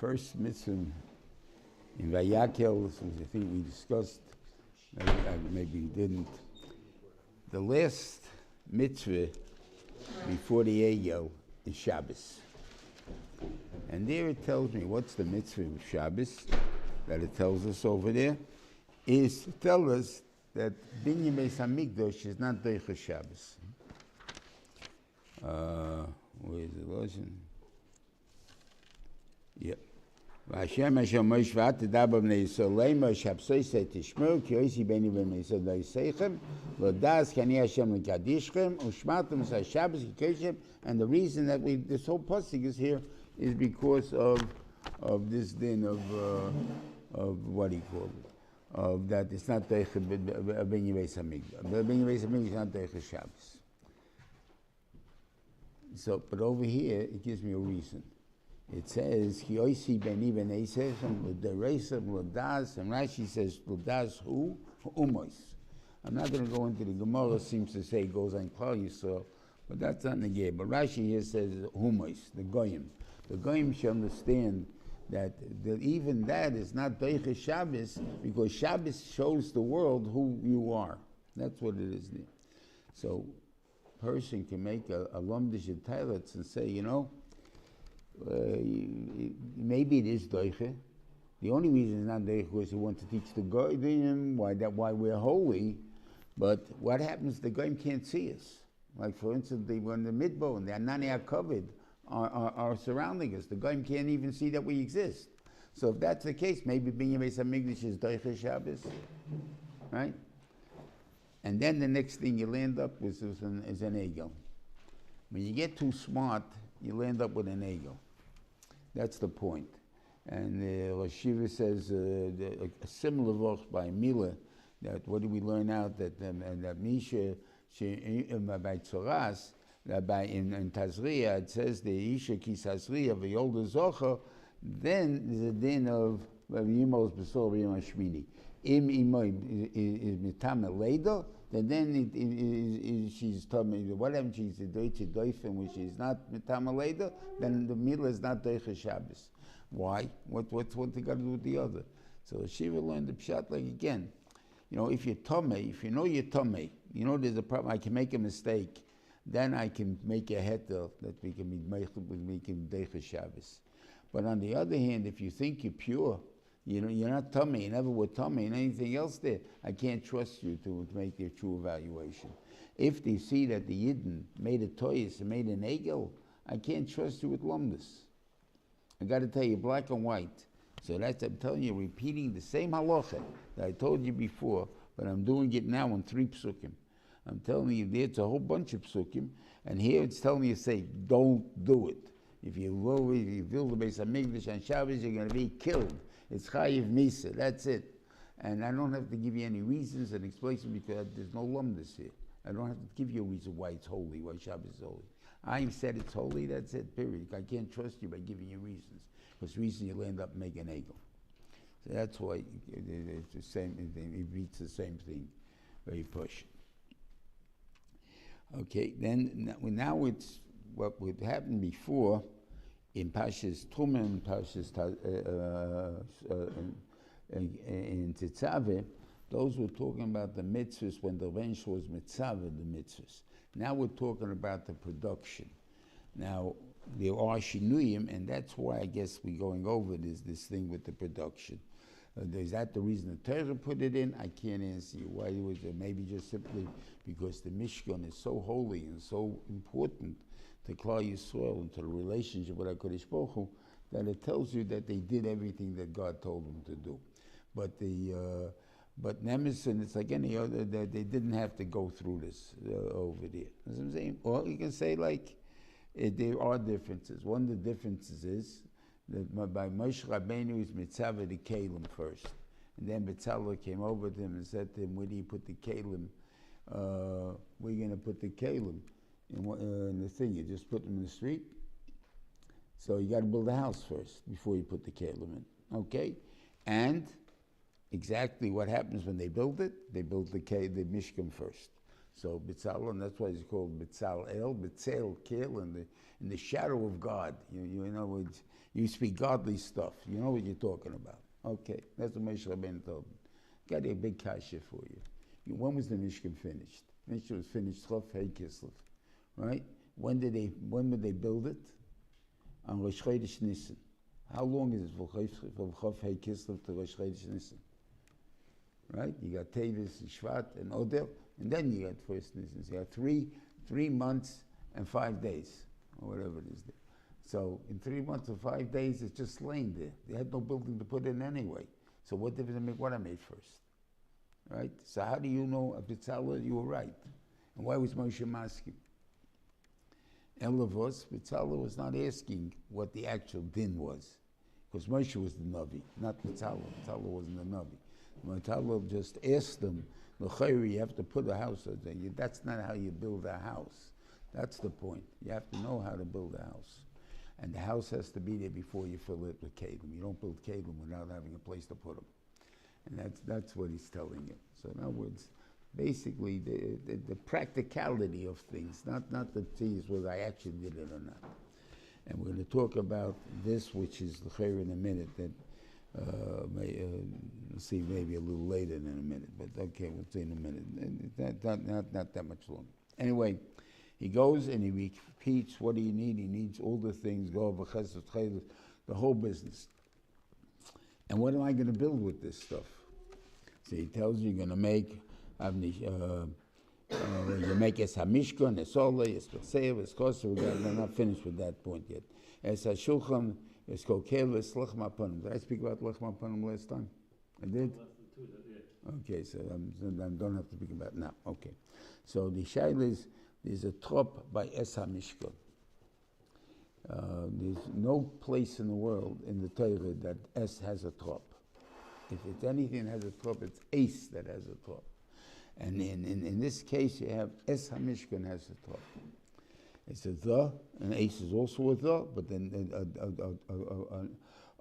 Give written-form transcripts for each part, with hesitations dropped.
first mitzvah in Vayakhel, since I think we discussed, maybe we didn't. The last mitzvah before the Egel is Shabbos. And there it tells me, what's the mitzvah of Shabbos, that it tells us over there, is to tell us that Binyan Beis HaMikdash is not Deicha Shabbos. Where is the version? Yep. Vashem Hashem Moshe v'atadaber b'nei Yisrael leima shabsosei tishmeru ki oisi beni b'nei Yisrael lo yiseichem lo das ki ani Hashem l'kadishchem u'shmartem es ha-Shabbos ki kodeshem. And the reason that this whole pasuk is here is because of this din of what do you call it? Of that it's not Deicha Binyan Beis HaMikdash. Binyan Beis HaMikdash is not Deicha Shabbos. So, but over here it gives me a reason. It says, Ki oisi beni b'nei Yisrael l'dereisem l'das, and Rashi says, l'das who? Umois. I'm not going to go into the Gemara, seems to say it goes on Klal Yisrael, but that's not negay. But Rashi here says, Humois, the Goyim. The Goyim should understand that even that is not Deicha Shabbos, because Shabbos shows the world who you are. That's what it is there. So, a person can make a lumdish toilets and say, maybe it is Deicha. The only reason it's not Deicha is he wants to teach the Goyim why we're holy. But what happens? The Goyim can't see us. Like for instance, they were in the midbow and the Anani are covered, are surrounding us. The Goyim can't even see that we exist. So if that's the case, maybe Binyan Beis HaMikdash is Deicha Shabbos, right? And then the next thing you land up with is an egel. When you get too smart, you land up with an egel. That's the point. And Rashiva says a similar verse by Mila, that what do we learn out? That Misha, by Tzoras, that by in Tazria, it says the Isha ki Tazria v'yolda zocha, then there's a din of Yimos b'sor v'yim hashmini. Im imoy is mitame leido, then she's told me whatever she's a deutsche doifen, which is not mitame leido, then the meal is not Deicha Shabbos. Why? What's one thing got to do with the other? So Shiva learned the pshat like again. If you're tomei, if you know you're tomei, there's a problem. I can make a mistake, then I can make a heter that we can Deicha Shabbos. But on the other hand, if you think you're pure, you're not tummy, you never were tummy, and anything else there, I can't trust you to make your true evaluation. If they see that the Yidden made a toyus and made an egel, I can't trust you with lumdus. I got to tell you, black and white. So I'm telling you, repeating the same halacha that I told you before, but I'm doing it now in 3 psukim. I'm telling you, there's a whole bunch of psukim, and here it's telling you, say, don't do it. If you build the Beis HaMikdash on Shabbos, you're going to be killed. It's chayiv misa, that's it. And I don't have to give you any reasons and explanations because there's no lumdus here. I don't have to give you a reason why it's holy, why Shabbos is holy. I said it's holy, that's it, period. I can't trust you by giving you reasons. Because reason you'll end up making egel. So that's why it's the same thing, it reads the same thing, very push. Okay, then now it's what would happen before in Parshas Truman, Parshas in Tetzaveh, those were talking about the mitzvahs when the Rensh was mitzvah, the mitzvahs. Now we're talking about the production. Now, there are shinuyim, and that's why I guess we're going over this thing with the production. Is that the reason the Torah put it in? I can't answer you. Why was it? Maybe just simply because the Mishkan is so holy and so important to Klal Yisrael and to the relationship with HaKadosh Baruch Hu, that it tells you that they did everything that God told them to do. But but Nemesis, it's like any other, that they didn't have to go through this over there. You know what I'm saying? Or you can say there are differences. One of the differences is that by Moshe Rabbeinu is mitzvah the kelim first. And then Betzalel came over to him and said to him, where do you put the kelim? Where are you going to put the kelim? In the thing, you just put them in the street. So you got to build a house first before you put the kelim in. Okay? And exactly what happens when they build it, they build the Mishkan first. So B'tzalel, and that's why it's called B'tzalel, B'tzel, Kel, in the shadow of God. You know, you speak godly stuff. You know what you're talking about. Okay, that's what Moshe Rabbeinu told me. Got a big kasha for you. When was the Mishkan finished? Mishkan was finished Chof Hei Kislev, right? When would they build it? On Rosh Chodesh Nisan. How long is it from Chof Hei Kislev to Rosh Chodesh Nisan? Right? You got Tevis, Shvat, and Odel, and then you got first Nisan. So you got 3 months and 5 days, or whatever it is there. So in 3 months or 5 days, it's just laying there. They had no building to put in anyway. So what difference does it make what I made first? Right? So how do you know, B'tzalel, you were right? And why was Moshe asking? Elavos, B'tzalel was not asking what the actual din was. Because Moshe was the Navi, not B'tzalel. B'tzalel wasn't the Navi. B'tzalel just asked them, you have to put a house. That's not how you build a house. That's the point. You have to know how to build a house. And the house has to be there before you fill it with kelim. You don't build kelim without having a place to put them. And that's what he's telling you. So in other words, basically the practicality of things, not the things whether I actually did it or not. And we're going to talk about this, which is the Chair in a minute, that we'll see maybe a little later in a minute, but okay, we'll see in a minute. Not that much longer. Anyway, he goes and he repeats, what do you need? He needs all the things, the whole business. And what am I going to build with this stuff? So he tells you you're going to make, you make es hamishkan, es olay, es persev, es kosev. We're not finished with that point yet. Es hashulchan, es kokel, es lechma panim. Did I speak about lechma panim last time? I did? Okay, so I don't have to speak about it now. Okay. So the shaila is, there's a trop by es hamishkan. There's no place in the world in the Torah that S has a trop. If it's anything that has a trop, it's Ace that has a trop. And in this case, you have Es HaMishkan has a trop. It's a the, and Ace is also a the, but then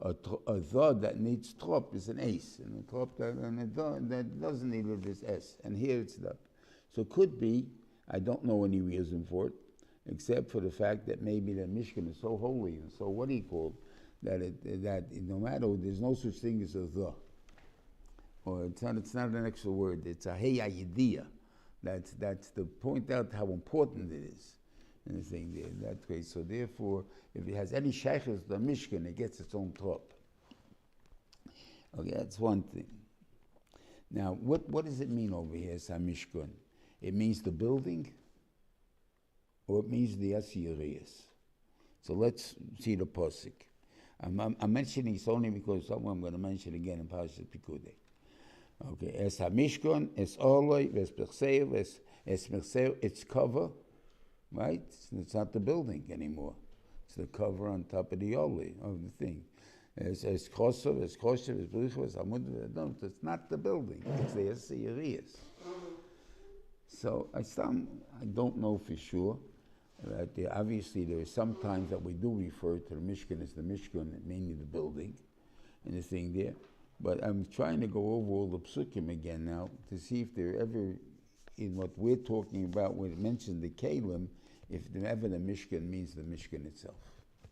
a the that needs trop is an Ace, and a trop and a the that doesn't need it is S. And here it's the. So it could be, I don't know any reason for it, except for the fact that maybe the Mishkan is so holy and so what do you call that no matter, there's no such thing as a the. Or it's not an extra word, it's a hey idea. That's to point out how important it is in the thing there. That way. So therefore, if it has any shaykhs, the Mishkan, it gets its own trop. Okay, that's one thing. Now, what does it mean over here, Mishkan? It means the building, or it means the Assyrias. So let's see the Pasuk. I'm mentioning this only because someone I'm going to mention again in Parshas Pikudei. Okay, Es HaMishkan, Es Orloi, Es Persev, Es Mersev, it's cover, right? It's not the building anymore. It's the cover on top of the Orloi, of the thing. Es Kosov, Es Koshev, Es Bruchov, Es Amud, it's not the building, it's the Assyrias. So I don't know for sure. Obviously, there are some times that we do refer to the Mishkan as the Mishkan, meaning the building, and the thing there. But I'm trying to go over all the psukim again now to see if they're ever, in what we're talking about, when it mentions the Kalim, if ever the Mishkan means the Mishkan itself.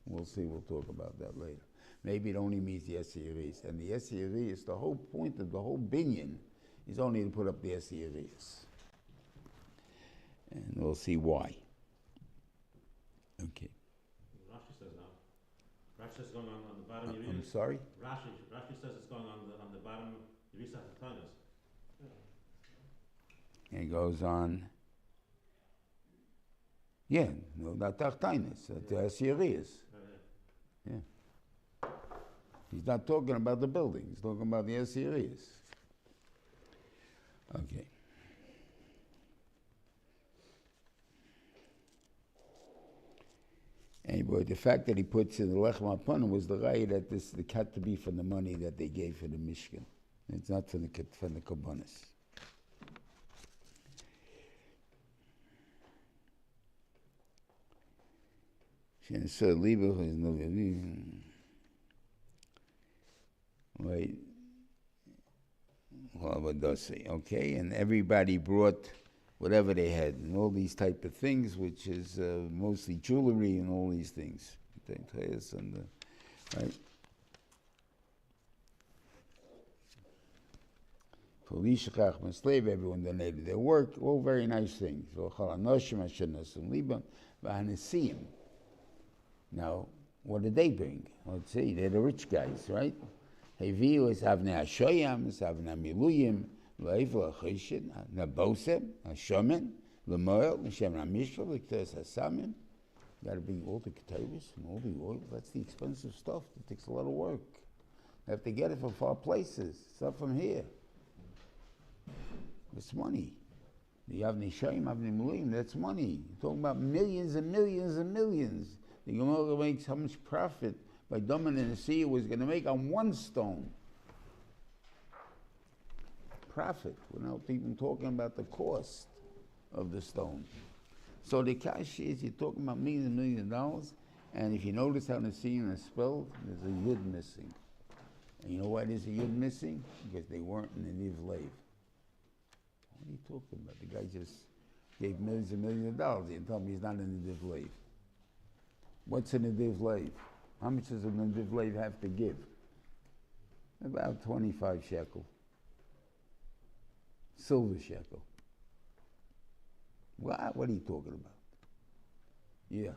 We'll see, we'll talk about that later. Maybe it only means the Assyrias. And the Assyrias, the whole point of the whole binyan is only to put up the Assyrias. And we'll see why. Okay. Rashi says now. Rashi says it's going on the bottom. I'm sorry? Rashi says it's going on the bottom. Yerisa Tatanis. It goes on. Yeah, no, that Tachtanis, the Assyrias. Yeah. He's not talking about the building. He's talking about the Assyrias. Okay. Anyway, the fact that he puts in the Lechem HaPanim was the right that this had to be from the money that they gave for the Mishkan. It's not from the Kabbanis. Right. Okay, and everybody brought whatever they had, and all these type of things, which is mostly jewelry and all these things. And, right? Slave, everyone donated their work, all very nice things. Now, what did they bring? Let's see, they're the rich guys, right? Heviu is Avnei Hashoyam, is Avnei Miluyim, Leiv Lachoshin, Nabosem, Hashomen, Lemoel, Mishem Ramishal, Liktes Hasamim. You got to bring all the ketubos and all the oil. That's the expensive stuff. It takes a lot of work. You have to get it from far places. It's not from here. It's money. The Avnei Shoyim, Avnei Miluyim, that's money. You're talking about millions and millions and millions. The Gemara makes how much profit by Domin and the sea was going to make on one stone. Profit, without even talking about the cost of the stone. So the cash is, you're talking about millions and millions of dollars, and if you notice how the sea is spelled, there's a yud missing. And you know why there's a yud missing? Because they weren't in the Niv Leiv. What are you talking about? The guy just gave millions and millions of dollars. You tell me he's not in the Niv Leiv. What's in the Niv Leiv? How much does a Niv Leiv have to give? About 25 shekel. Silver shekel. What are you talking about? Yeah.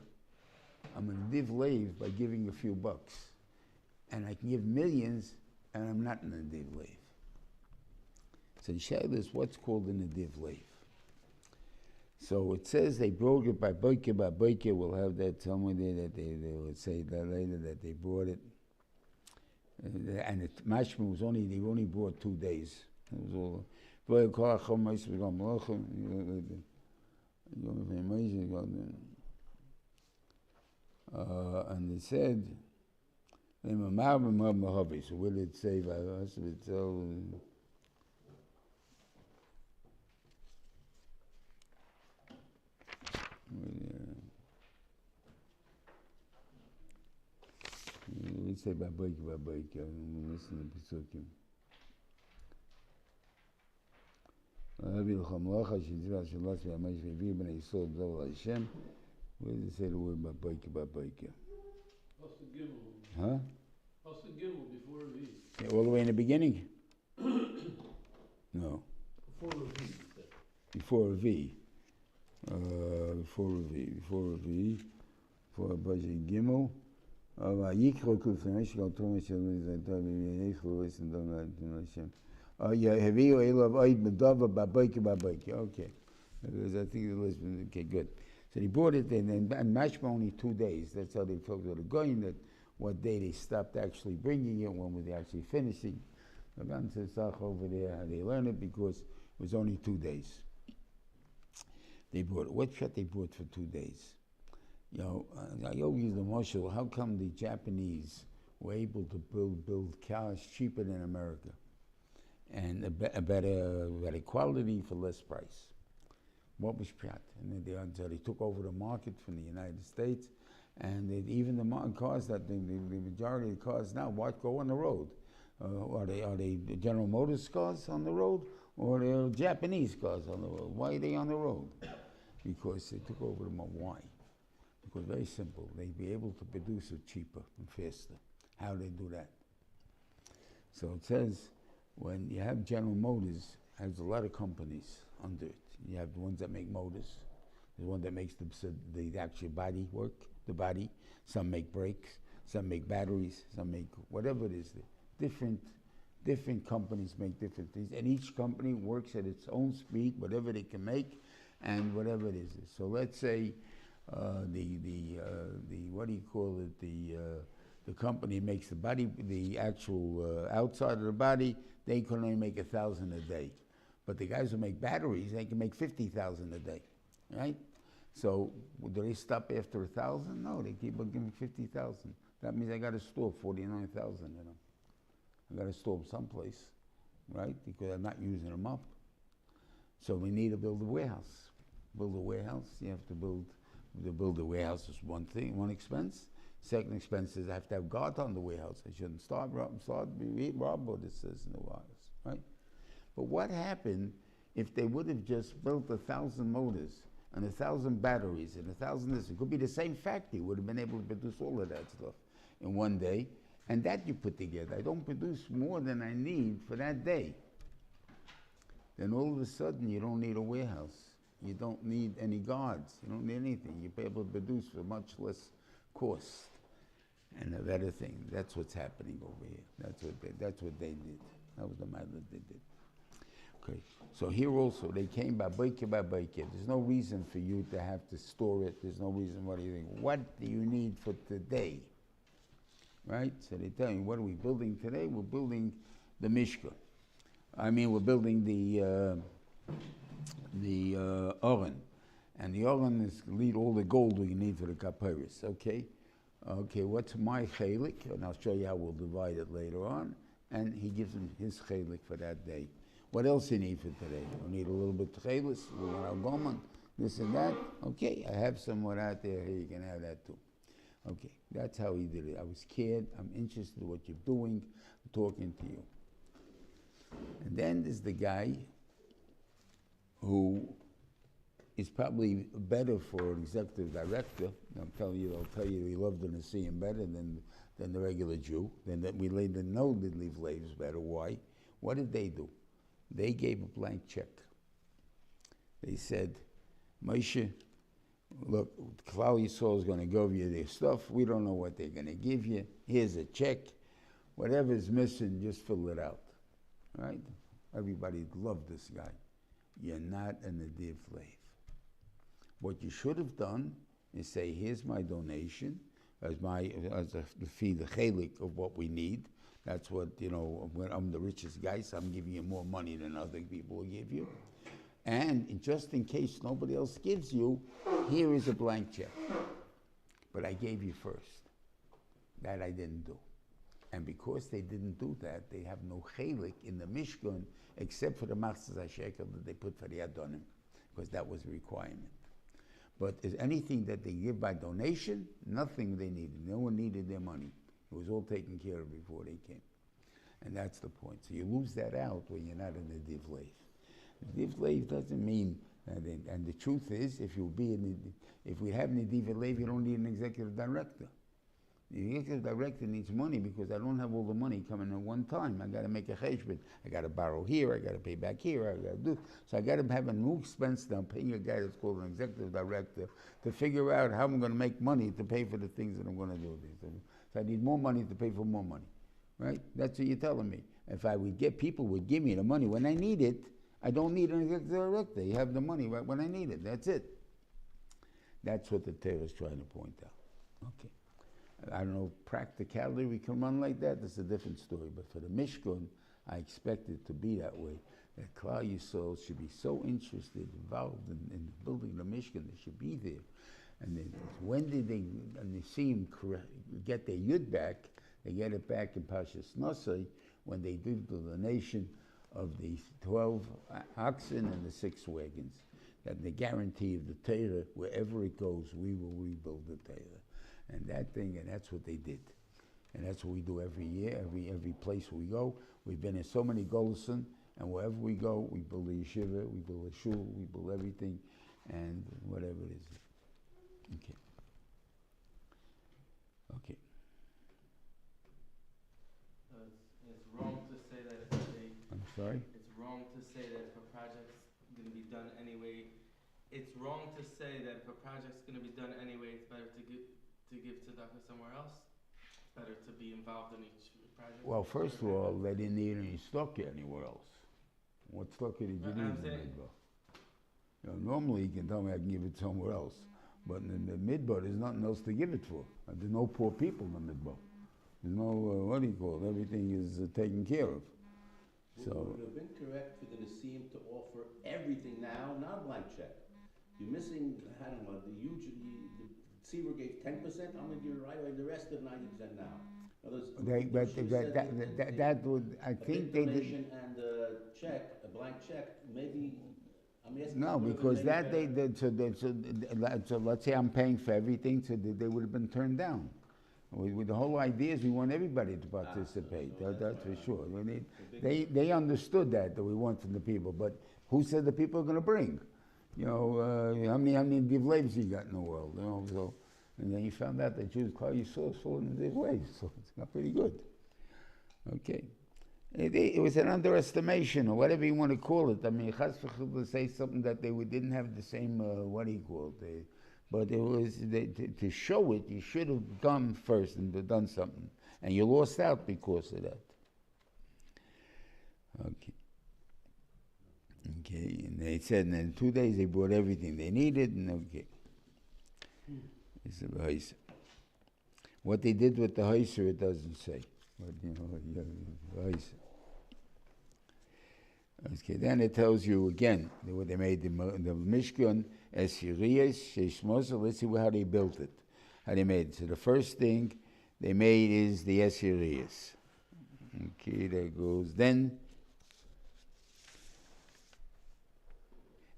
I'm in a Niv Leiv by giving a few bucks. And I can give millions, and I'm not in a Niv Leiv. So the Shaila is what's called in a Niv Leiv. So it says they brought it by Boike, we'll have that somewhere there that they would say that later that they brought it. And it, Mashma was only, they only brought 2 days. It was all, and they said, so will it say, we say Babayk, listen to Pesukim. Where does it say the word Babayk? What's the Gimel? Huh? What's the Gimel before V? Yeah, all the way in the beginning? No. Before V. Before a V. Before a V. For a budget Gimel. Yikro Kufnesh, go to yeah, have you of Oid Medova Babayki? Okay. Because I think it was, okay, good. So they brought it in, and Mashma only 2 days. That's how they talked about it going, that what day they stopped actually bringing it, when were they actually finishing. Over there, how they learn it, because it was only 2 days. They brought it. What shot they brought for 2 days? You know, I always use the marshal. How come the Japanese were able to build cars cheaper than America, and a better quality for less price? What was Prat? And they took over the market from the United States, and even the cars that the majority of the cars now go on the road. Are they General Motors cars on the road, or they're Japanese cars on the road? Why are they on the road? Because they took over them. Why? Because very simple, they'd be able to produce it cheaper and faster. How do they do that? So it says, when you have General Motors, has a lot of companies under it. You have the ones that make motors, the one that makes the actual body work, the body. Some make brakes, some make batteries, some make whatever it is. Different companies make different things, and each company works at its own speed, whatever they can make, and whatever it is. So let's say what do you call it? The company makes the body, the actual outside of the body. They can only make 1,000 a day, but the guys who make batteries, they can make 50,000 a day, right? So do they stop after 1,000? No, they keep on giving 50,000. That means I got to store 49,000 in them. I got to store them someplace, right? Because I'm not using them up. So we need to build a warehouse. Build a warehouse. You have to build a warehouse is one thing, one expense. Second expense is I have to have guard on the warehouse. I shouldn't start being robbed, what it says in the warehouse, right? But what happened if they would have just built 1,000 motors and 1,000 batteries and 1,000 this, it could be the same factory, would have been able to produce all of that stuff in one day. And that you put together. I don't produce more than I need for that day. Then all of a sudden you don't need a warehouse. You don't need any guards. You don't need anything. You're able to produce for much less cost. And a better thing. That's what's happening over here. That's what they did. That was the matter that they did. Okay. So here also they came by baker. There's no reason for you to have to store it. There's no reason what do you think. What do you need for today? Right? So they tell you, what are we building today? We're building the Mishkan. We're building the Aron. And the Aron is lead all the gold we need for the Kapiris. Okay? Okay, what's my chelik? And I'll show you how we'll divide it later on. And he gives him his chelik for that day. What else you need for today? You need a little bit of chelis, a little algoman, this and that. Okay, I have someone out there. Here, you can have that too. Okay, that's how he did it. I was scared. I'm interested in what you're doing. I'm talking to you. And then there's the guy who is probably better for an executive director. I'll tell you he loved to see him better than the regular Jew. Then that we didn't know did leave slaves better. Why? What did they do? They gave a blank check. They said, Moshe, look, Klal Yisrael is going to give you their stuff. We don't know what they're going to give you. Here's a check. Whatever's missing, just fill it out. Right? Everybody loved this guy. You're not a Nadiv slave. What you should have done is say, here's my donation as the fee, the chelik of what we need. That's what, when I'm the richest guy, so I'm giving you more money than other people will give you. And just in case nobody else gives you, here is a blank check. But I gave you first. That I didn't do. And because they didn't do that, they have no chelik in the Mishkan except for the Machzas HaShekel that they put for the Adonim, because that was a requirement. But is anything that they give by donation, nothing they needed. No one needed their money. It was all taken care of before they came. And that's the point. So you lose that out when you're not in the Nadiv slave. Nadiv slave doesn't mean, and the truth is, if we have Nadiv slave, you don't need an executive director. The executive director needs money because I don't have all the money coming at one time. I got to make a cheshbon. I got to borrow here. I got to pay back here. I got to do. So I got to have a new expense now. I'm paying a guy that's called an executive director to figure out how I'm going to make money to pay for the things that I'm going to do. So I need more money to pay for more money, right? That's what you're telling me. If I would get people would give me the money when I need it, I don't need an executive director. You have the money right when I need it. That's it. That's what the Torah is trying to point out. Okay. I don't know, practicality we can run like that, that's a different story. But for the Mishkan, I expect it to be that way. That Klal Yisrael should be so interested, involved in building the Mishkan, they should be there. And then, when did they, and they see him get their Yud back, they get it back in Parshas Nosai, when they did the donation of the 12 oxen and the 6 wagons. That the guarantee of the Torah, wherever it goes, we will rebuild the Torah. And that thing, and that's what they did. And that's what we do every year, every place we go. We've been in so many Golson, and wherever we go, we build a yeshiva, we build a shul, we build everything, and whatever it is. Okay. Okay. It's wrong to say that if I'm sorry? It's wrong to say that if a project's going to be done anyway, it's wrong to say that if a project's going to be done anyway, it's better to give tzedakah somewhere else. It's better to be involved in each project. Well, first of all, they didn't need any stock anywhere else. What stock did you need in the midbar? Normally you can tell me I can give it somewhere else. But in the midbar, there's nothing else to give it for. There's no poor people in the midbar. There's no, what do you call it? Everything is taken care of. So would it have been correct for the Nisim to offer everything now, not a blank check? You're missing, I don't know, the Tzibur gave 10%, I'm going to give it right away, the rest of 90% now. That would, I think they did. And a check, a blank check, maybe, I'm asking. No, because that they did, so let's say I'm paying for everything, so they would have been turned down. The whole idea is we want everybody to participate. That's for sure. They understood that we wanted the people, but who said the people are going to bring? How many divlaves you got in the world? So, and then you found out that Jews call you so in the divlaves, so it's not pretty good. Okay. It was an underestimation, or whatever you want to call it. I mean, Chas v'chil say something that they didn't have the same, but it was, to show it, you should have done first and done something. And you lost out because of that. Okay, and they said, and in 2 days they brought everything they needed, and okay. It's a heiser. What they did with the heiser, it doesn't say. But, heiser. Okay, then it tells you again what they made the Mishkan, Esiriyas, Sheshmosa. Let's see how they built it, how they made it. So the first thing they made is the Esiriyas. Okay, there goes. Then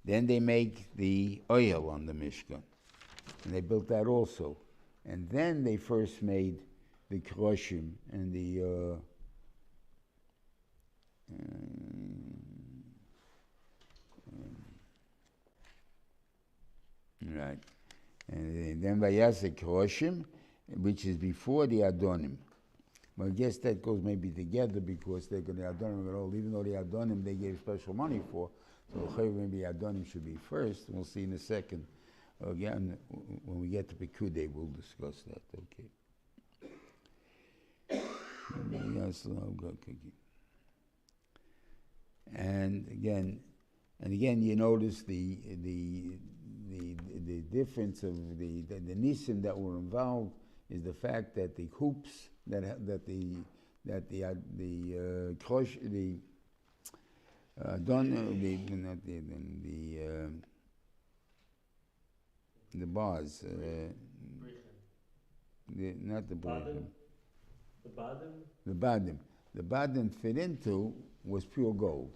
they make the oil on the Mishkan, and they built that also. And then they first made the Kroshim and the right. And then Vayakhel Kroshim, which is before the Adonim. Well, I guess that goes maybe together because they're going to Adonim, even though the Adonim they gave special money for. So maybe Adonim should be first. We'll see in a second. Again, when we get to Pikudei, we'll discuss that. Okay. And again, you notice the difference of the nisim that were involved is the fact that the hoops the bars, not the bottom. The badim fit into was pure gold,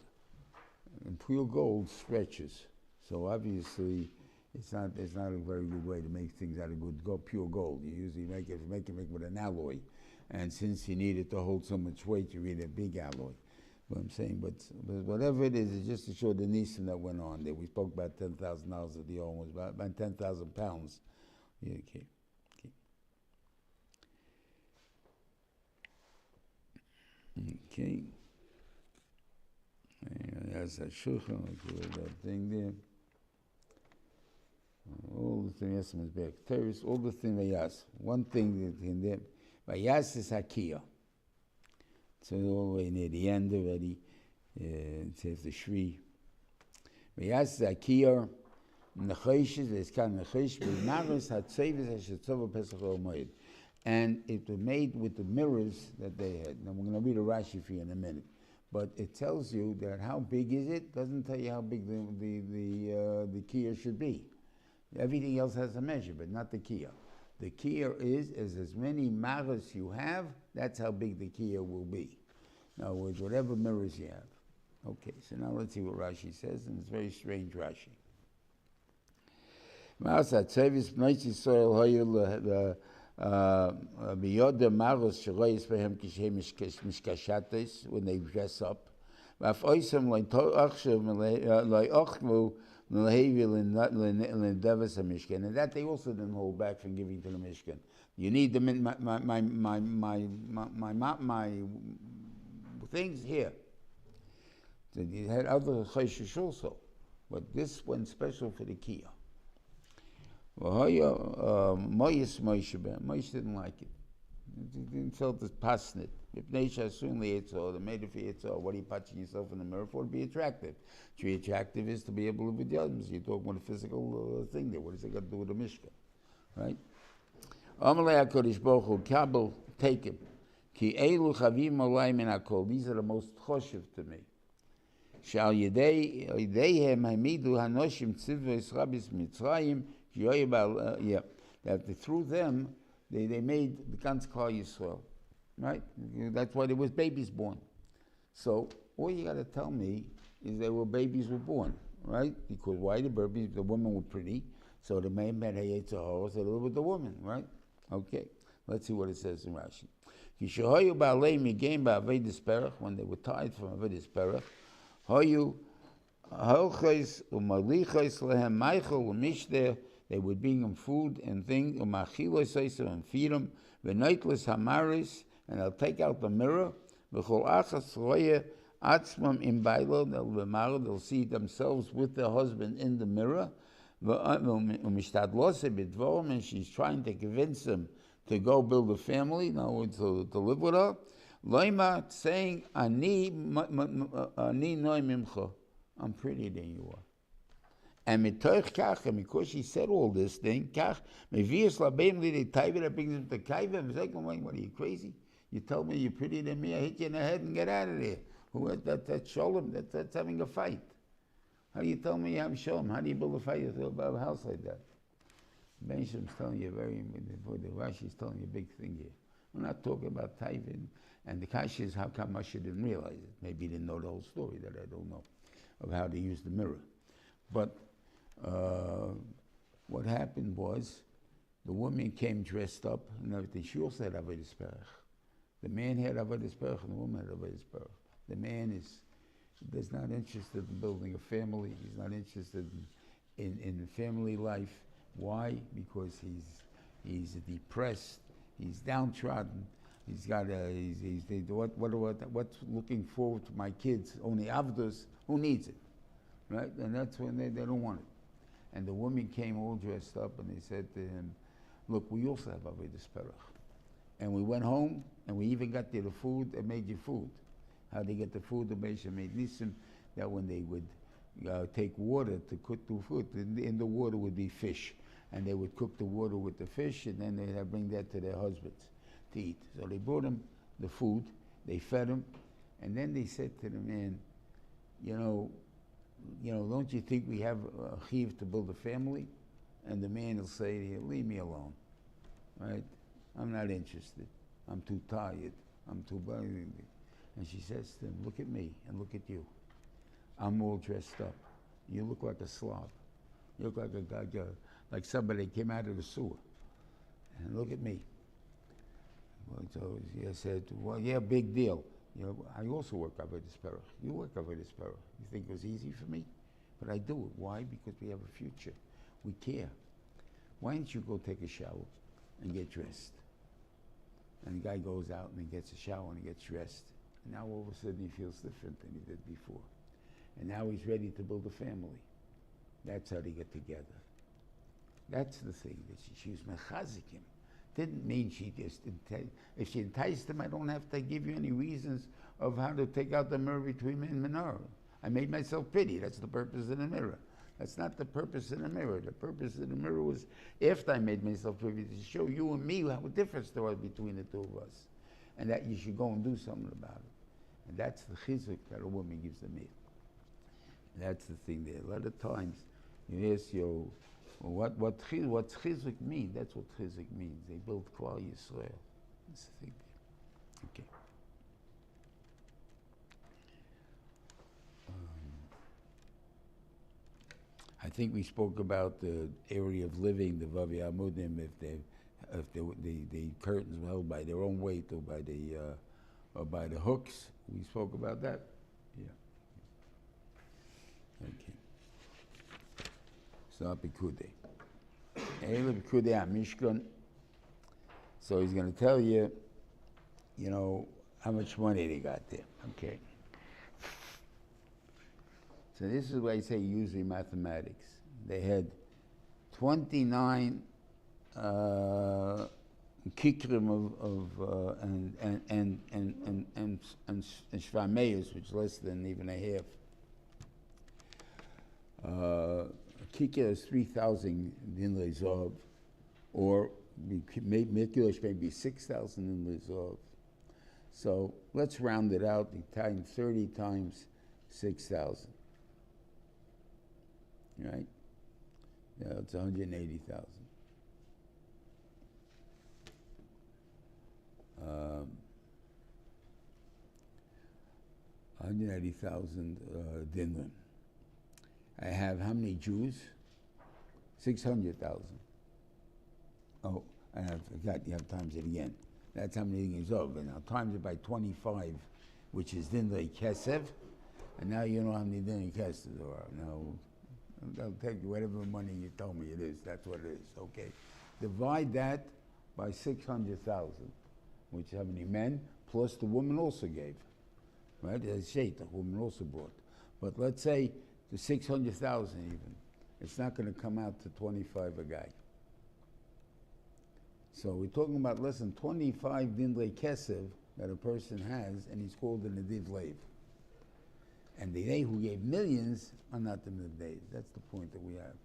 and pure gold stretches. So obviously, it's not a very good way to make things out of pure gold. You usually make it with an alloy, and since you need it to hold so much weight, you need a big alloy. What I'm saying, but whatever it is, it's just to show the nisim that went on there. We spoke about $10,000 of the oil was about 10,000 pounds. Yeah, okay. That's a shulchan, that thing there. All the things, yes, is back. Terrorists, all the things they ask. One thing that in there, Vayas is Hakia. So all the way near the end already, it says the Shri. Vayas is Hakia, Nechoshes, there's kind of Nechosh, B'naros HaTzevis HaShetzova Pesach HaOmoed. And it was made with the mirrors that they had. Now we're going to read a Rashi for you in a minute. But it tells you that how big is it, doesn't tell you how big the kiyah should be. Everything else has a measure, but not the kiyah. The kiyah is as many maras you have, that's how big the kiyah will be. In other words, whatever mirrors you have. Okay, so now let's see what Rashi says, and it's very strange Rashi. When they dress up, and that they also didn't hold back from giving to the Mishkan. You need my things here. So you had other chayshish also, but this went special for the kiyah. Moshe didn't like it. He didn't felt this pasnit. If Nesha soon they made it for Yitzhak. What are you patching yourself in the mirror for? To be attractive. To be attractive is to be able to be the others. You're talking about a physical thing there. What does it got to do with the Mishkan? Right? Amalei HaKadosh Baruch Hu, Kabel, take him. Ki elu chavim olay min hakol. These are the most choshev to me. Shal yedeihem hamidu hanoshim tzivos rabis mitzrayim. That through them they made the Gans Kol Yisrael, right? That's why there was babies born. So all you got to tell me is babies were born, right? Because why the women were pretty, so the man had a Yitzhak a little bit the woman, right? Okay. Let's see what it says in Rashi. Kishahoyu ba'alei migein ba'avedis perach, when they were tied from avedis perach, hoyu halchos umalichos lehem meichel umishter, they would bring them food and things, umachilos oisem, and feed them, v'noitlis hamaris, and they'll take out the mirror, v'chol achas roye atzmam im bailo, they'll see themselves with their husband in the mirror, umishtadlose b'dvorim, and she's trying to convince them to go build a family, no, to live with her. Loima, saying, ani noi mimcha, I'm prettier than you are. And mitoich kach, and because she said all this thing, kach, mevius labeim li de taiva, that brings him to kaiva. He's like, what are you, crazy? You told me you're prettier than me, I hit you in the head and get out of there. That's sholem, that's having a fight. How do you tell me you have sholem? How do you build a fight about a house like that? Ben Shem's telling you the Rashi's telling you a big thing here. We're not talking about tithing, and the kasha is how come Moshe didn't realize it. Maybe he didn't know the whole story that I don't know, of how to use the mirror. But what happened was, the woman came dressed up and everything. She also had avodas perach. The man had avodas perach and the woman had avodas perach. The man is not interested in building a family. He's not interested in family life. Why? Because he's depressed, he's downtrodden, he's got what's looking forward to my kids, only avdos, who needs it, right? And that's when they don't want it. And the woman came all dressed up and they said to him, look, we also have avodas perach. And we went home and we even got there the food, they made you food. How they get the food, the Beisha made nisim, that when they would take water to cook the food, in the water would be fish. And they would cook the water with the fish, and then they'd bring that to their husbands to eat. So they brought him the food, they fed him, and then they said to the man, you know, don't you think we have a chiv to build a family? And the man will say to you, leave me alone, right? I'm not interested. I'm too tired. I'm too busy. And she says to him, look at me and look at you. I'm all dressed up. You look like a slob. You look like a guy, like somebody came out of the sewer. And look at me. Well, so he said, well, yeah, big deal. You know, I also work avodas perach. You work avodas perach. You think it was easy for me? But I do it. Why? Because we have a future. We care. Why don't you go take a shower and get dressed? And the guy goes out and he gets a shower and he gets dressed. And now all of a sudden he feels different than he did before. And now he's ready to build a family. That's how they get together. That's the thing, that she was mechazik him. Didn't mean she just, if she enticed him, I don't have to give you any reasons of how to take out the mirror between me and menorah. I made myself pretty, that's the purpose of the mirror. That's not the purpose of the mirror. The purpose of the mirror was, after I made myself pretty, to show you and me how a difference there was between the two of us. And that you should go and do something about it. And that's the chizuk that a woman gives the man. That's the thing there. A lot of times, you ask you, what's chizuk mean? That's what chizuk means. They build Klal Yisrael. That's the thing there. Okay. I think we spoke about the area of living, the Vavi Amudim, if the curtains were held by their own weight or by the hooks. We spoke about that. Yeah. Okay. So Pikudei. Pikudei Mishkan. So he's going to tell you, how much money they got there. Okay. So this is why I say usually mathematics. They had 29 kikrim and shvameus, which is less than even a half. Kikir is 3,000 dinlei zov, or Mikulish maybe 6,000 dinlei zov. So let's round it out. Times 30 times 6,000. Right? Yeah, it's 180,000. 180,000 dinner. I have how many Jews? 600,000. Oh, and I forgot, you have times it again. That's how many things of. And now times it by 25, which is Dindrei Kesev, and now you know how many Dindrei Kesev there are. Now, I'll take whatever money you tell me it is, that's what it is, okay. Divide that by 600,000, which is how many men, plus the woman also gave, right? As Sheit, the woman also brought. But let's say the 600,000 even, it's not going to come out to 25 a guy. So we're talking about less than 25 Dindrei Kesev that a person has, and he's called an Adiv Lev. And they who gave millions are not the Nivdei. That's the point that we have.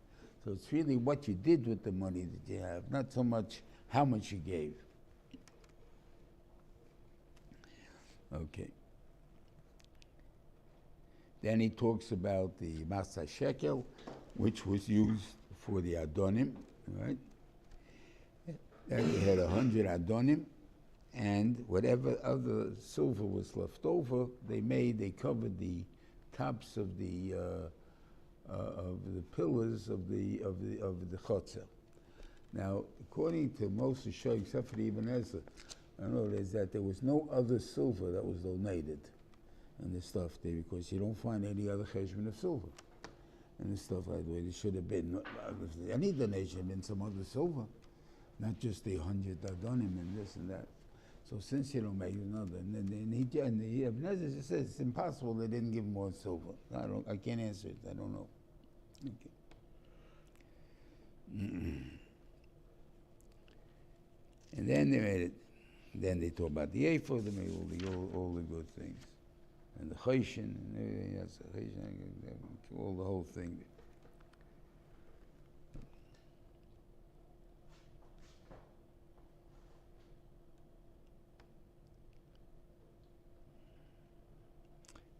So it's really what you did with the money that you have, not so much how much you gave. Okay. Then he talks about the Masa Shekel, which was used for the Adonim, right? Then you had 100 Adonim, and whatever other silver was left over, they covered the tops of the pillars of the chotzer. Now, according to most of Shoi, except for the Ibn Ezra, I know is that there was no other silver that was donated in the stuff there, because you don't find any other cheshbon of silver and the stuff like that. There should have been any donation in some other silver, not just the 100 Adonim and this and that. So since you don't make another, and the Ibn Ezra says it's impossible they didn't give more silver. I can't answer it. I don't know. Okay. And then they made it. Then they talk about the ephod. They made all the good things, and the choshen and everything else. All the whole thing.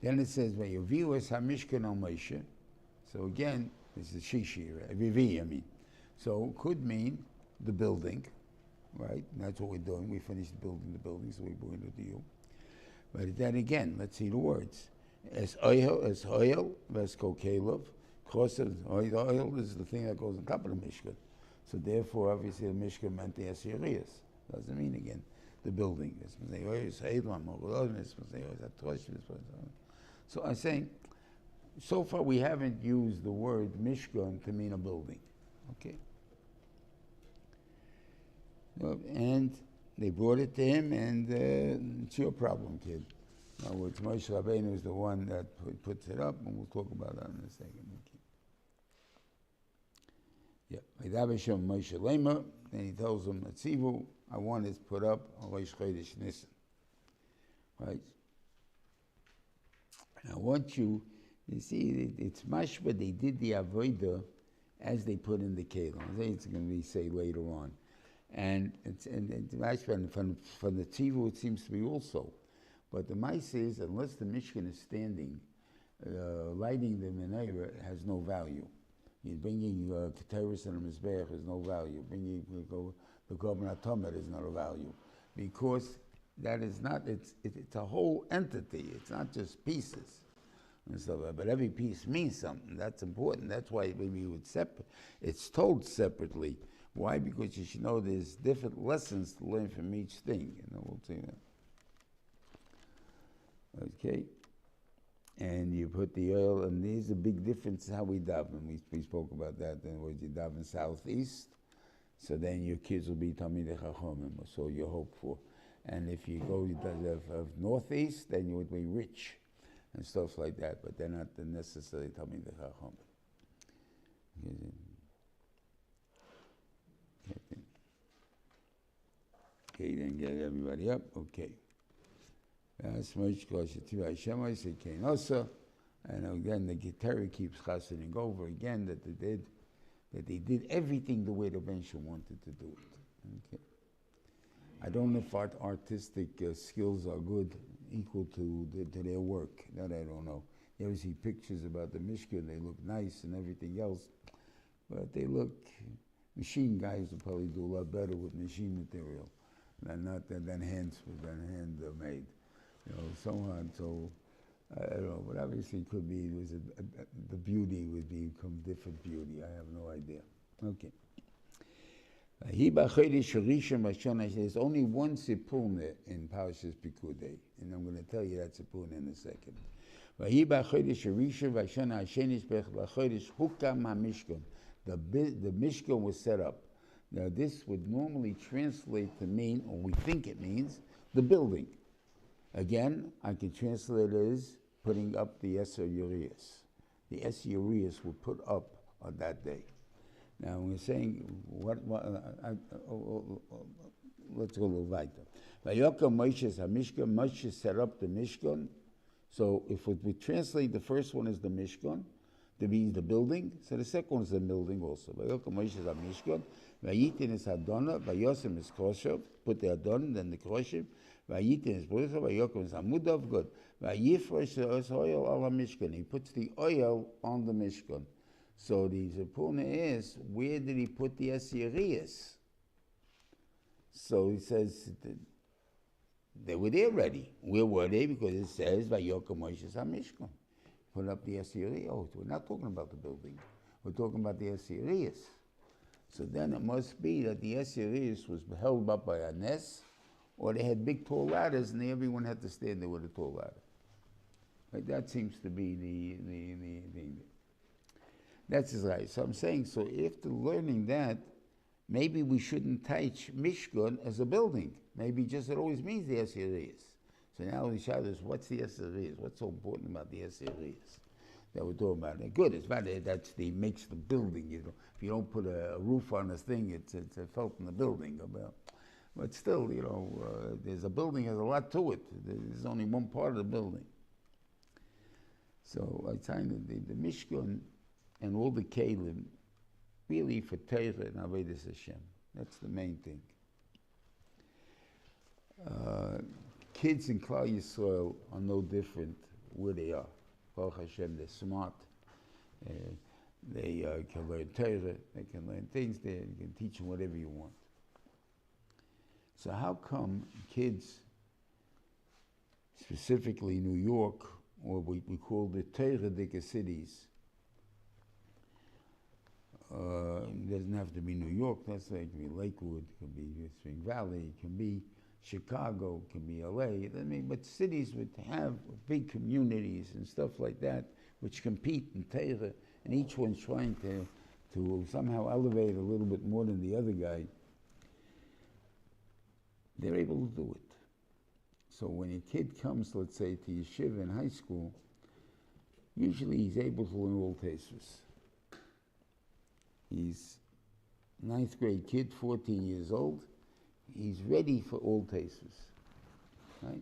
Then it says, "Vayoviu es hamishkan al Moshe." So again, this is shishi, Vivi, I mean. So could mean the building, right? And that's what we're doing. We finished building the building, so we're going to do. But then again, let's see the words. Es oil, ves kokelov. Oil is the thing that goes on top of the mishkan. So therefore, obviously, the mishkan meant the asirias. Doesn't mean again the building. So I'm saying, so far we haven't used the word mishkan to mean a building, okay? And they brought it to him, and it's your problem, kid. Now, Moshe Rabbeinu is the one that puts it up, and we'll talk about that in a second. Okay. Yeah. Moshe Lema, then he tells him, Tzivu, I want it put up on Rosh Chodesh Nisan. Right? And I want you see, it's mashba, they did the avodah as they put in the kelim. It's going to be say later on. And it's mashba, from the tzivu it seems to be also. But the mice is, unless the Mishkan is standing, lighting the menorah has no value. You're bringing keteris and a mizbeach has no value. Bringing the korban atomer is not a value, because that is not. It's a whole entity. It's not just pieces and stuff. But every piece means something. That's important. That's why maybe you would separate. It's told separately. Why? Because you should know there's different lessons to learn from each thing. We'll see that. Okay. And you put the oil, and there's a big difference how we daven. We spoke about that. Then was you daven southeast, so then your kids will be Talmidei Chachomim, so you hope for. And if you go of northeast, then you would be rich and stuff like that. But they're not necessarily Talmidei Chachomim. Okay, then get everybody up. Okay. And again, the guitar keeps chasening over again that they did everything the way the Bensham wanted to do it. Okay. I don't know if artistic skills are good, equal to their work. That I don't know. You ever see pictures about the Mishkan? They look nice and everything else, but they look. Machine guys will probably do a lot better with machine material than handmade. So on. So I don't know, but obviously it could be the beauty would become different beauty. I have no idea. Okay. There's only one sipuna in Parshas Pikudei, and I'm going to tell you that sipuna in a second. The Mishkan was set up. Now this would normally translate to mean, or we think it means, the building. Again, I can translate it as putting up the Eser Urias. The Eser Urias were put up on that day. Now we're saying, let's go a little weiter. Vayakhel Moshe HaMishkan, Moshe set up the Mishkan. So if we translate the first one as the Mishkan, that means the building, so the second one is the building also. Vayakhel Moshe HaMishkan, Vayitin is Adonah, Vayosem is Koshev, put the Adonah, then the Koshev, Vayitin is Brucha, Vayakhel is Amudav, good. Vayifresh is oil on the Mishkan, he puts the oil on the Mishkan. So the Zepuna is, where did he put the Assyrias? So he says, they were there already. Where were they? Because it says, Vayakhel Moshe HaMishkan. Put up the Assyrias. Oh, we're not talking about the building. We're talking about the Assyrias. So then it must be that the Assyrias was held up by a nes, or they had big tall ladders and everyone had to stand there with a tall ladder. Right? That seems to be the that's right. So I'm saying, so after learning that, maybe we shouldn't teach Mishkan as a building. Maybe just it always means the Assyrias. So now the Shadow is, what's the Assyrias? What's so important about the Assyrias that we're talking about? And good, it's about it. That's the makes the building. You know, if you don't put a roof on this thing, it's felt in the building. But still, you know, there's a building has a lot to it. There's only one part of the building. So I find that the Mishkan and all the Kalim, really for Torah and Avodas Hashem. That's the main thing. Kids in Klal Yisrael are no different where they are. Baruch Hashem, they're smart. They can learn Torah. They can learn things there. You can teach them whatever you want. So how come kids, specifically New York, or we call the Torah-dicka cities, it doesn't have to be New York, that's like, it can be Lakewood, it can be Spring Valley, it can be Chicago, it can be LA, but cities would have big communities and stuff like that, which compete in Torah, and each one's trying to somehow elevate a little bit more than the other guy. They're able to do it. So when a kid comes, let's say, to yeshiva in high school, usually he's able to learn all Tosfos. He's 9th grade kid, 14 years old. He's ready for all Tosfos, right?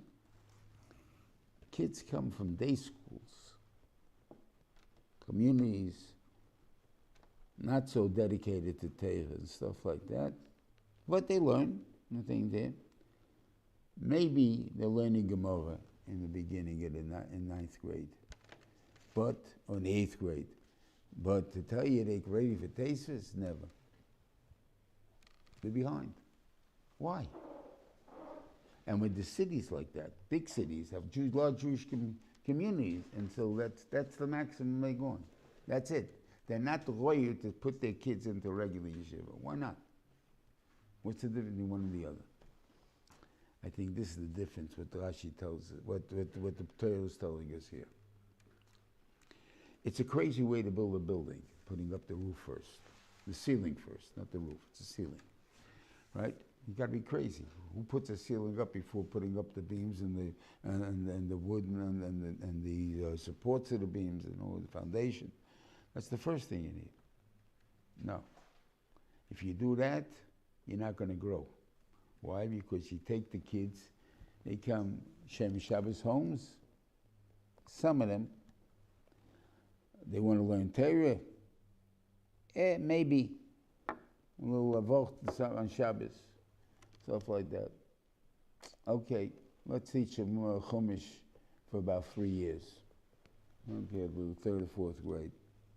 Kids come from day schools, communities not so dedicated to Torah and stuff like that, but they learn, nothing there. Maybe they're learning Gemara in the beginning in 9th grade, or in the 8th grade. But to tell you they're ready for Tosfos, never. They're behind. Why? And with the cities like that, big cities have large Jewish communities, and so that's the maximum they go on. That's it. They're not royal to put their kids into regular yeshiva. Why not? What's the difference between one and the other? I think this is the difference what Rashi tells us, what the Torah is telling us here. It's a crazy way to build a building, putting up the roof first. The ceiling first, not the roof, it's the ceiling. Right? You gotta be crazy. Who puts a ceiling up before putting up the beams and the wood and the supports of the beams and all the foundation? That's the first thing you need. No. If you do that, you're not gonna grow. Why? Because you take the kids, they come Shem Shabbos homes, some of them, they want to learn Torah. Maybe a little avoch on Shabbos, stuff like that. Okay, let's teach them Chumash for about 3 years. Okay, a little 3rd or 4th grade,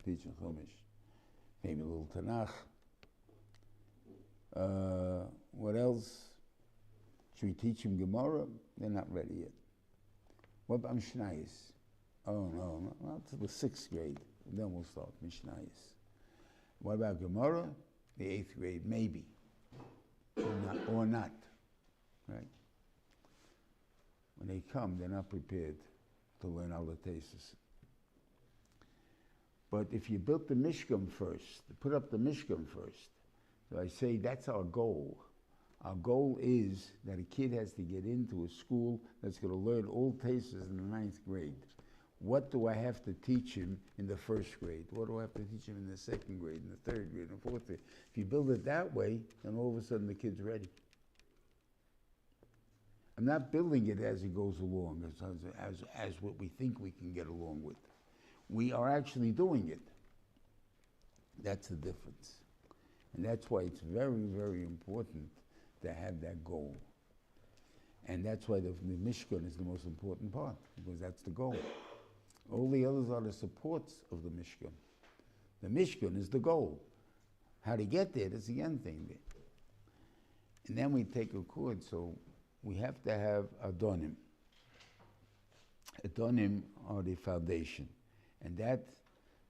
teaching Chumash. Maybe a little Tanakh. What else? Should we teach them Gemara? They're not ready yet. What about Mishnayos? Oh, no, not to the 6th grade. Then we'll start Mishnayos. What about Gemara? The 8th grade, maybe. or not, right? When they come, they're not prepared to learn all the tastes. But if you built the Mishkan first, put up the Mishkan first, so I say that's our goal. Our goal is that a kid has to get into a school that's going to learn all tastes in the 9th grade. What do I have to teach him in the 1st grade? What do I have to teach him in the 2nd grade, in the 3rd grade, in the 4th grade? If you build it that way, then all of a sudden the kid's ready. I'm not building it as it goes along, as what we think we can get along with. We are actually doing it. That's the difference. And that's why it's very, very important to have that goal. And that's why the Mishkan is the most important part, because that's the goal. All the others are the supports of the Mishkan. The Mishkan is the goal. How to get there, that's the end thing there. And then we take a chord, so we have to have Adonim. Adonim are the foundation. And that,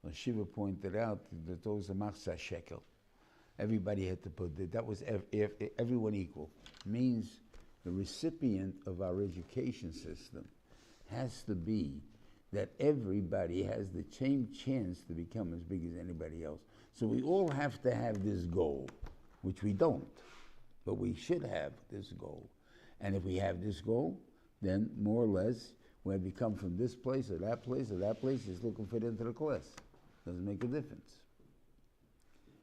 as Shiva pointed out, that those are machzah shekel. Everybody had to put it. That was everyone equal. Means the recipient of our education system has to be that everybody has the same chance to become as big as anybody else. So we all have to have this goal, which we don't, but we should have this goal. And if we have this goal, then more or less, when we come from this place or that place, just look and fit into the class. Doesn't make a difference.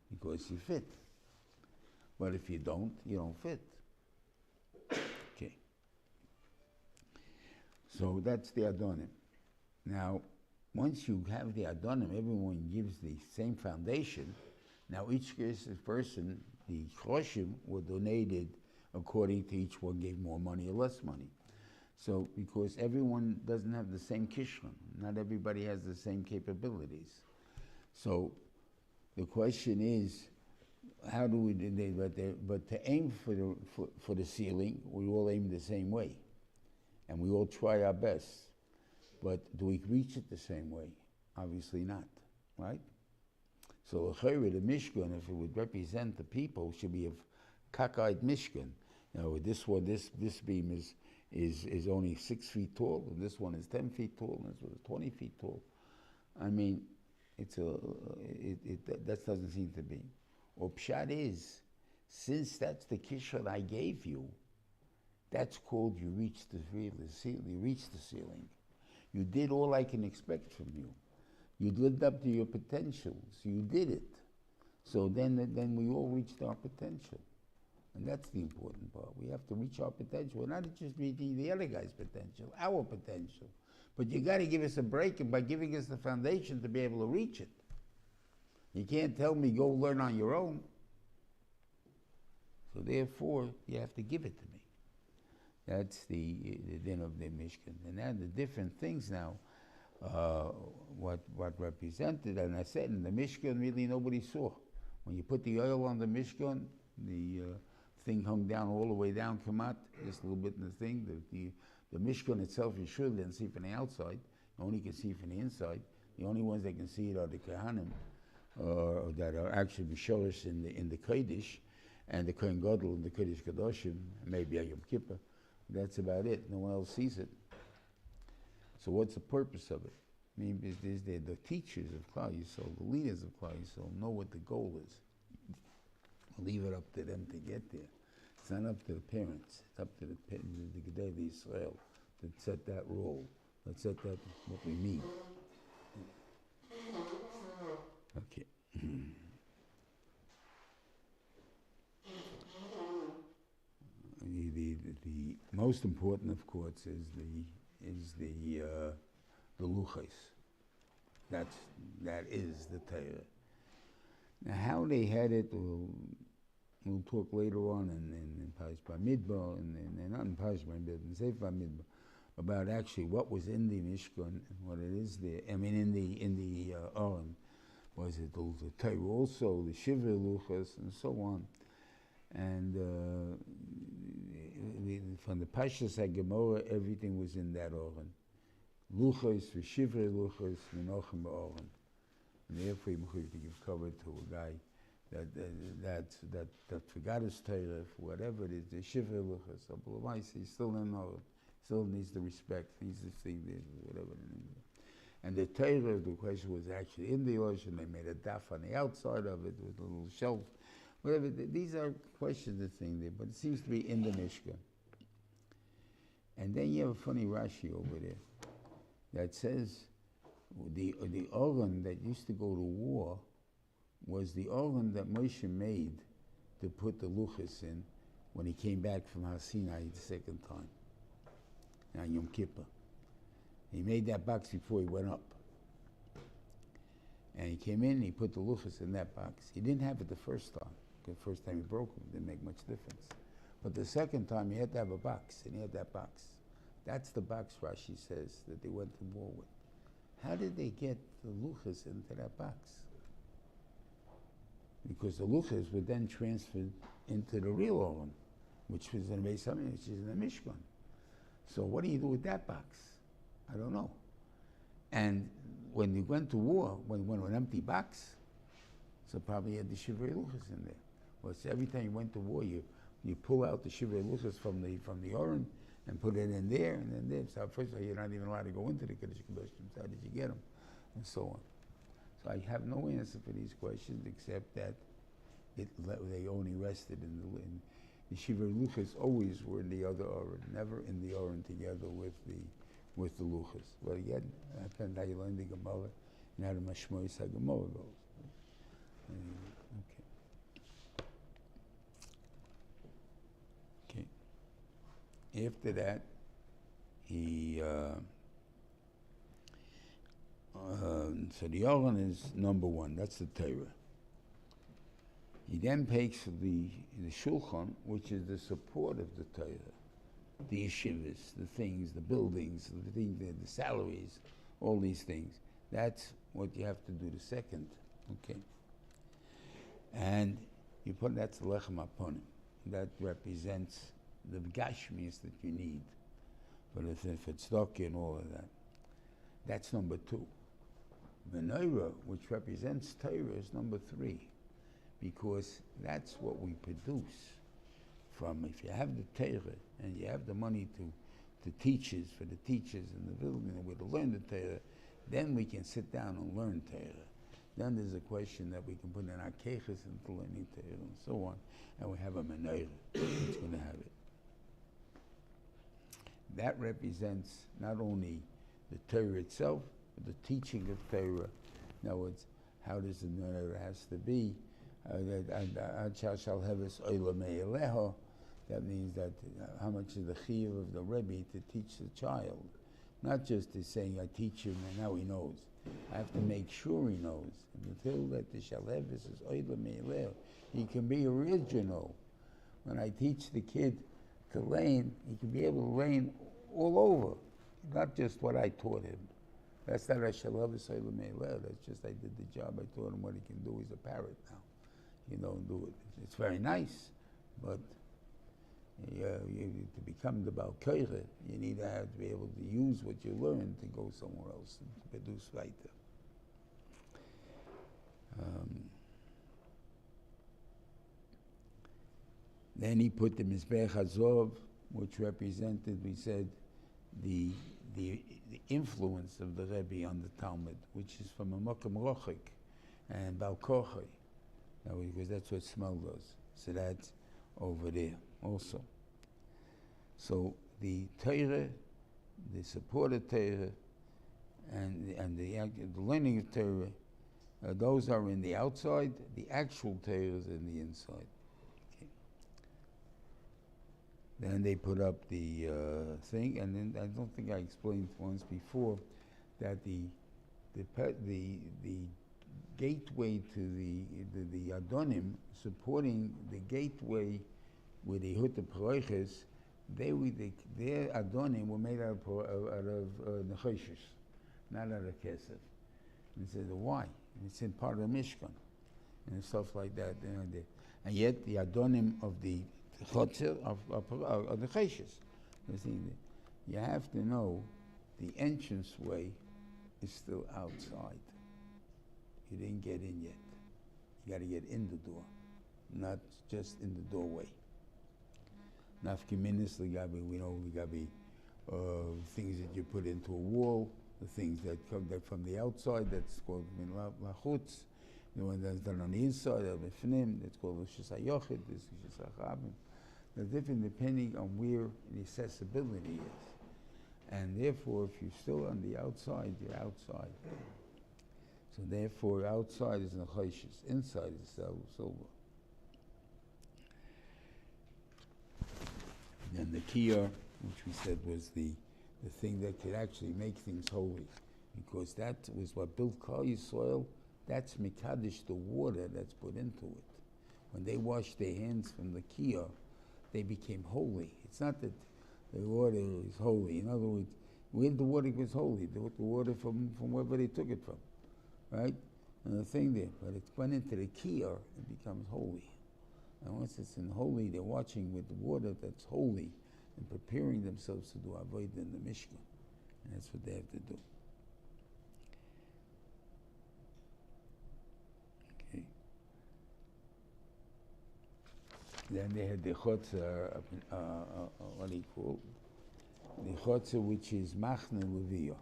Because you fit. But if you don't fit. Okay. So that's the Adonim. Now, once you have the Adonim, everyone gives the same foundation. Now each person, the Choshim, were donated according to each one gave more money or less money. So, because everyone doesn't have the same kishron, not everybody has the same capabilities. So, the question is, how do we do that? But to aim for the ceiling, we all aim the same way, and we all try our best. But do we reach it the same way? Obviously not, right? So, the Mishkan, if it would represent the people, should be a cockeyed Mishkan. Now, this one, this beam is only 6 feet tall, and this one is 10 feet tall, and this one is 20 feet tall. I mean, that doesn't seem to be. Or pshat is, since that's the kishron I gave you, that's called you reached the ceiling. You reached the ceiling. You did all I can expect from you. You lived up to your potentials. You did it. So then we all reached our potential. And that's the important part. We have to reach our potential. We're not just reaching the other guy's potential, our potential. But you got to give us a break by giving us the foundation to be able to reach it. You can't tell me go learn on your own. So therefore, you have to give it to me. That's the din of the Mishkan. And then the different things now, what represented, and I said in the Mishkan, really nobody saw. When you put the oil on the Mishkan, the thing hung down all the way down, kamat, just a little bit in the thing. The Mishkan itself, you surely didn't see from the outside. You only can see from the inside. The only ones that can see it are the Kohanim, that are actually Mishorish in the Kodesh, and the Kohen Gadol and the Kodesh Kadoshim, maybe Yom Kippur. That's about it. No one else sees it. So what's the purpose of it? I mean, the teachers of Klal Yisrael, the leaders of Klal Yisrael, know what the goal is. Leave it up to them to get there. It's not up to the parents. It's up to the Gedei Israel to set that role. Let's set that what we mean. Okay. The most important, of course, is the luchos. That is the Torah. Now, how they had it, we'll talk later on in Parshas Bamidbar, and not in Parshas Bamidbar, in Sefer Bamidbar, about actually what was in the Mishkan and what it is there. I mean, in the Aron, was it the Torah also, the Shiva luchos, and so on. And from the Parshas HaGemorah, everything was in that Aron. Luchos, Shiva luchos, Menachem Aron. And therefore, you have to give cover to a guy that forgot his Torah, whatever it is, the Shiva Luchas, he still don't know, still needs the respect, needs to see whatever it is. And the Torah, the question was actually in the ocean. They made a daf on the outside of it with a little shelf, whatever. These are questions that's thing there, but it seems to be in the Mishkan. And then you have a funny Rashi over there that says the Aron that used to go to war was the Aron that Moshe made to put the luchas in when he came back from Har Sinai the second time, on Yom Kippur. He made that box before he went up. And he came in and he put the luchas in that box. He didn't have it the first time. The first time he broke them, it didn't make much difference. But the second time he had to have a box, and he had that box. That's the box, Rashi says, that they went to war with. How did they get the luchas into that box? Because the luchas were then transferred into the real Aron, which was in the Beis Hamikdash, which is in the Mishkan. So what do you do with that box? I don't know. And when you went to war, when you went to an empty box, so probably you had the Shivrei Luchas in there. Well, so every time you went to war, you pull out the Shivrei Luchas from the Aron and put it in there and then there. So first of all, you're not even allowed to go into the Kodesh Kodashim. How did you get them? And so on. So I have no answer for these questions except that they only rested in the Shivrei Luchas always were in the other Aron, never in the Aron together with the Luchas. But again, I found how you learn the Gemara and how the Mashmois HaGemara goes. Okay. After that, he so the Aron is number one. That's the Torah. He then takes the Shulchan, which is the support of the Torah, the yeshivas, the things, the buildings, the salaries, all these things. That's what you have to do the second. Okay. And you put that's the lechem aponim. That represents the gashmis that you need for the tzedakah and all of that. That's number two. Menorah, which represents Torah, is number three, because that's what we produce from. If you have the Torah and you have the money to teachers, for the teachers in the building, and we're to learn the Torah, then we can sit down and learn Torah. Then there's a question that we can put in our keiches into learning Torah and so on, and we have a menorah that's going to have it. That represents not only the Torah itself, but the teaching of Torah. In other words, how does the menorah has to be? That means that how much is the chiyuv of the Rebbe to teach the child? Not just to saying, I teach him and now he knows. I have to make sure he knows. Until that the Shalhevis is Oila Me'ileh. He can be original. When I teach the kid to lane, he can be able to lane all over, not just what I taught him. That's not a Shalhevis Oila Me'ileh. That's just I did the job. I taught him what he can do. He's a parrot now. You don't do it. It's very nice, but to become the Baal Koire, you need to have to be able to use what you learned to go somewhere else and to produce weiter. Then he put the Mizbech Hazov, which represented, we said, the influence of the Rebbe on the Talmud, which is from a Mokum Rochik and Baal Kochai. Because that's what smell does. So that's over there also. So the Torah, the support of Torah, and the learning of Torah, those are in the outside. The actual Torah is in the inside. Okay. Then they put up the thing, and then I don't think I explained once before that the gateway to the Adonim, supporting the gateway with the Huta Paroiches, their Adonim were made out of Nechoshes, not out of Kesef. And he said, why? And it's in part of the Mishkan and stuff like that. And yet the Adonim of the Chotzer of Nechoshes. You have to know the entranceway is still outside. You didn't get in yet. You got to get in the door, not just in the doorway. Nafkiminis legabi, we know legabi things that you put into a wall, the things that come from the outside, that's called min lachutz. The one that's done on the inside, that's called l'shus hayochid, this is l'shus. They're different depending on where the accessibility is. And therefore, if you're still on the outside, you're outside. So therefore, outside is nechoshes, inside is silver. Then the kiyah, which we said was the thing that could actually make things holy, because that was what built Kal Yisrael. That's mikadosh, the water that's put into it. When they washed their hands from the kiyah, they became holy. It's not that the water is holy. In other words, where the water was holy, they took the water from wherever they took it from, right? And the thing there, but it went into the kiyah, it becomes holy. And once it's in holy, they're watching with the water that's holy and preparing themselves to do avodah in the Mishkan. And that's what they have to do. Okay. Then they had the chotzer, what do you call it? The chotzer, which is machne leviyah.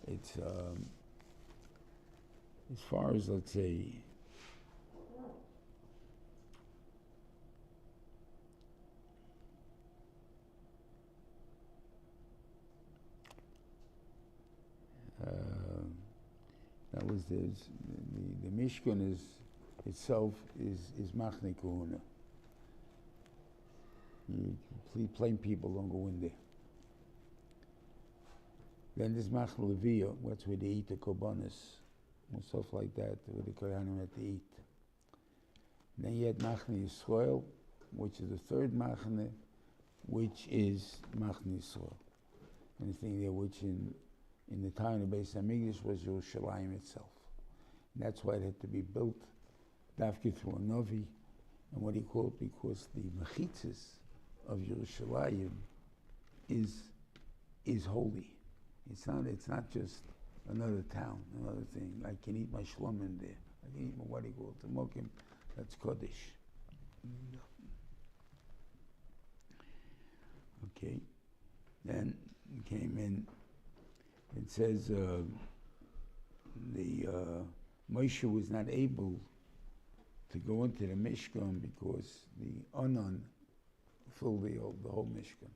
It's, as far as, let's say, that was the Mishkan is itself is machne kohuna. Plain people don't go in there. Then there's machne leviyah, that's where they eat the korbanos and stuff like that, where the kohanim had to eat. Then you had machne Yisrael, which is the third machne, which is machne Yisrael. Anything there which in the time of Beis Hamikdash was Yerushalayim itself. And that's why it had to be built, dafki through a novi, and what he called, because the mechitzas of Yerushalayim is holy. It's not just another town, another thing. I can eat my shlom in there. I can eat my what he called tamokim. That's Kodesh. Okay. Then came in. It says Moshe was not able to go into the Mishkan because the Anan filled the whole Mishkan.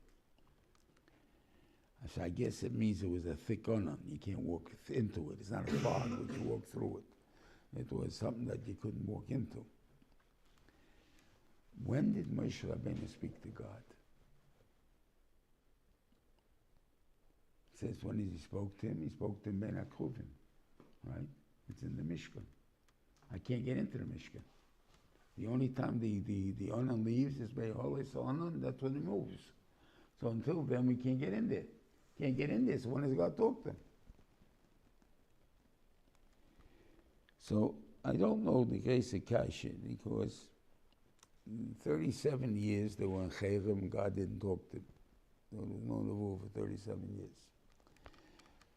So I guess it means it was a thick Anan. You can't walk into it. It's not a fog which you walk through it. It was something that you couldn't walk into. When did Moshe Rabbeinu speak to God? It says when he spoke to him Ben HaKruvim, right? It's in the Mishkan. I can't get into the Mishkan. The only time the Onan leaves is by Holis Onan, that's when he moves. So until then we can't get in there. Can't get in there, so when is God talk to him? So I don't know the case of Kasha, because 37 years they were in Cherem, God didn't talk to them. There was no Nevuah for 37 years.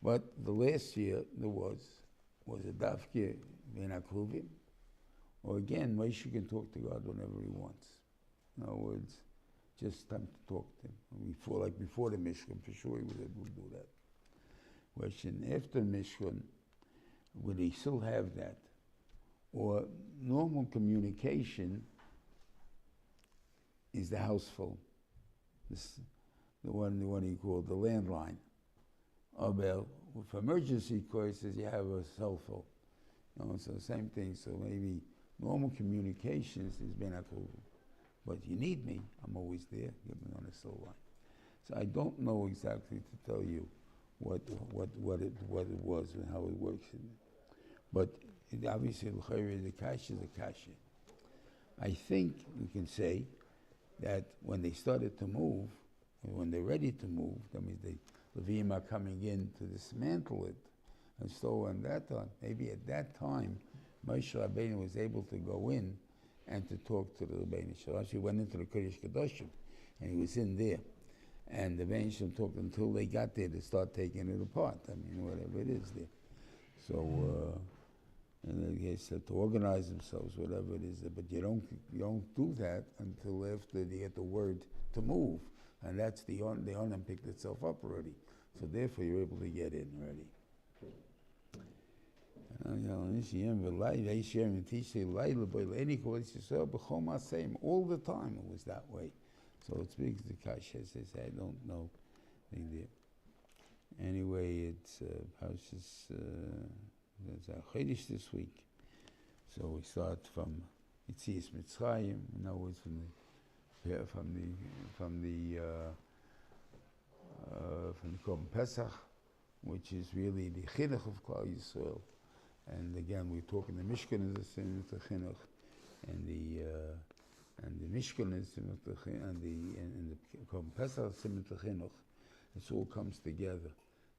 But the last year there was a Dafke Ben HaKruvim, or again, Moshe can talk to God whenever he wants. In other words, just time to talk to him. Before the Mishkan, for sure he was able to do that. Question, after Mishkan, would he still have that? Or normal communication is the house phone. The one he called the landline. Well, for emergency courses, you have a cell phone. So same thing. So maybe normal communications is Ben HaKruvim. But you need me, I'm always there, get me on a cell line. So I don't know exactly to tell you what it was and how it works. But obviously, the kasha is a kasha. I think we can say that when they started to move, and when they're ready to move, that means the Levim are coming in to dismantle it, and so on that time, maybe at that time, Moshe Rabbeinu was able to go in and to talk to the Rebbeinu Shalom. He went into the Kodesh Kedoshim, and he was in there. And the Rebbeinu Shalom talked until they got there to start taking it apart. I mean, whatever it is there. So, and they start to organize themselves, whatever it is. But you don't do that until after they get the word to move, and that's the onan picked itself up already. So therefore, you're able to get in already. All the time it was that way. So it's big the kasha says I don't know. Anyway, it's Parshas there's a Chodesh this week. So we start from Yitzias Mitzrayim, in other words from the Korban Pesach, which is really the chinuch of Klal Yisrael. And again, we're talking the Mishkan is the same as the chinuch, and the Mishkan is similar to and the Korban Pesach is similar to chinuch. It all comes together.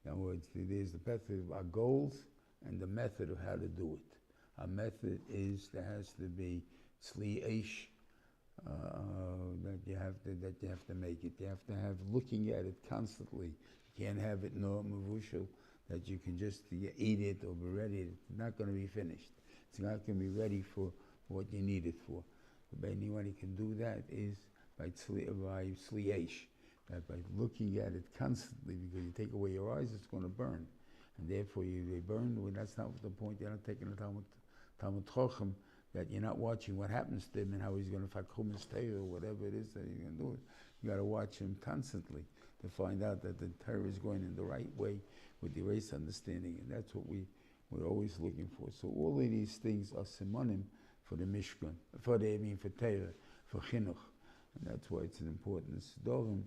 In other words, there's the path of our goals and the method of how to do it. Our method is there has to be tzli eish, that you have to make it. You have to have looking at it constantly. You can't have it no mavushal that you can just eat it or be ready. It's not going to be finished. It's not going to be ready for what you need it for. The only way you can do that is by tzli eish, that by looking at it constantly, because you take away your eyes, it's going to burn. And therefore they burn. Well, that's not the point. You're not taking the Talmud Chochem, that you're not watching what happens to him and how he's going to fakum his Torah or whatever it is that he's going to do. You got to watch him constantly to find out that the Torah is going in the right way with the race understanding, and that's what we're always looking for. So all of these things are simonim for the Mishkan, for Torah, for Chinuch, and that's why it's an important Seforim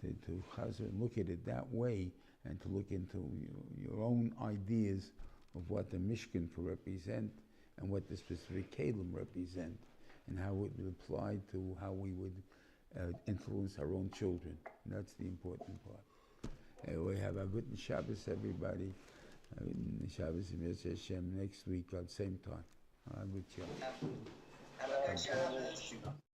to chazer and look at it that way, and to look into your own ideas of what the Mishkan could represent and what the specific Kalim represent, and how it would apply to how we would influence our own children. And that's the important part. We have a good Shabbos, everybody. Shabbos Hashem next week at the same time. Good Shabbos. Have a good Shabbos.